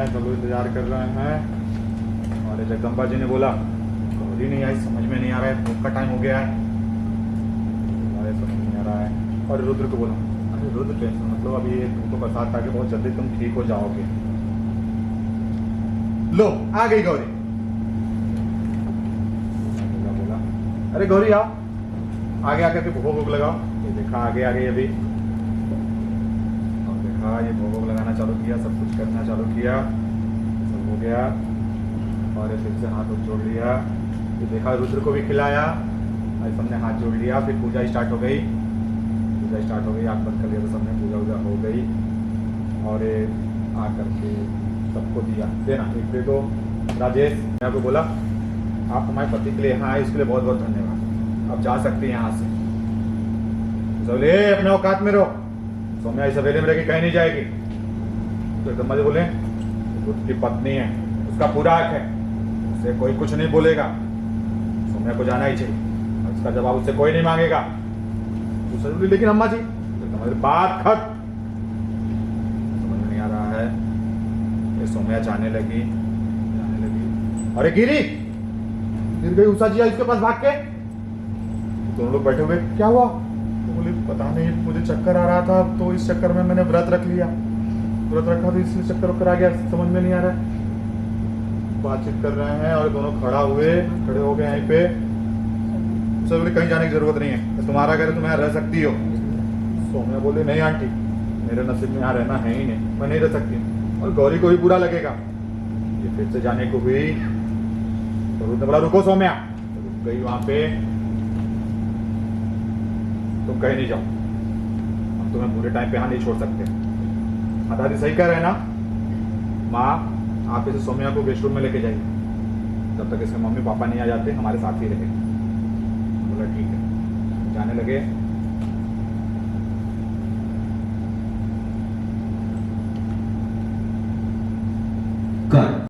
सब लोग इंतजार कर रहे हैं। और जगदम्बा जी ने बोला गौरी नहीं आई, समझ में नहीं आ रहा है, भूख का टाइम हो गया है, हमारे समझ नहीं आ रहा है। और रुद्र को बोला अरे रुद्र टेंशन मतलब अभी तुमको बरसात आके बहुत जल्दी तुम ठीक हो जाओगे। लो आ गई गौरी। बोला अरे गौरी आओ, आगे आकर के भोग लगाओ। ये देखा आगे आ गई अभी, और देखा ये भोग लगाना चालू किया, सब कुछ करना चालू किया, सब हो गया। और फिर से हाथ जोड़ लिया, ये देखा रुद्र को भी खिलाया, और सबने हाथ जोड़ लिया। फिर पूजा स्टार्ट हो गई, पूजा स्टार्ट हो गई, आग बंद कर लिया तो सबने पूजा वूजा हो गई। और आकर के सबको दिया, देना एक दे दो। राजेश मैं आपको बोला आप हमारे पति के लिए यहाँ आए, इसके लिए बहुत बहुत धन्यवाद। आप जा सकते हैं यहाँ से, बोले अपने औकात में रहो, सौम्या इस सवेरे में रह के कहीं नहीं जाएगी। तो एकदम मजे बोले उसकी पत्नी है, उसका पूरा हक है, उससे कोई कुछ नहीं बोलेगा, सौम्या को जाना ही चाहिए, और उसका जवाब उससे कोई नहीं मांगेगा। दूसरा बोली लेकिन अम्मा जी तो बात खत्म, समझ में नहीं आ रहा है। ये सौम्या जाने लगी। अरे गिरी गिर गई उषा जी इसके पास भाग के। दोनों लोग बैठे हुए क्या हुआ, तो बोले पता नहीं मुझे चक्कर आ रहा था, तो इस चक्कर में मैंने व्रत रख लिया, व्रत रखा तो इसलिए चक्कर वक्कर आ गया, समझ में नहीं आ रहा है। बातचीत कर रहे हैं और दोनों खड़े हो गए यहीं पे। सब बोले कहीं जाने की जरूरत नहीं है, तुम्हारा घर तुम यहाँ रह सकती हो। सौम्या बोले नहीं आंटी, मेरे नसीब में यहाँ रहना है ही नहीं, मैं नहीं रह सकती, और गौरी को भी बुरा लगेगा। ये फिर से जाने को हुई तो रुद्र बोला रुको सौम्या, तो रुक गई वहां पे। तुम कहीं नहीं जाओ, हम तुम्हें पूरे टाइम पे यहाँ नहीं छोड़ सकते। हाँ दादी सही कह रहे हैं ना माँ, आप इसे सौम्या को गेस्ट रूम में लेके जाइए, जब तक इसके मम्मी पापा नहीं आ जाते हमारे साथ ही रहे। बोला ठीक है, जाने लगे। कर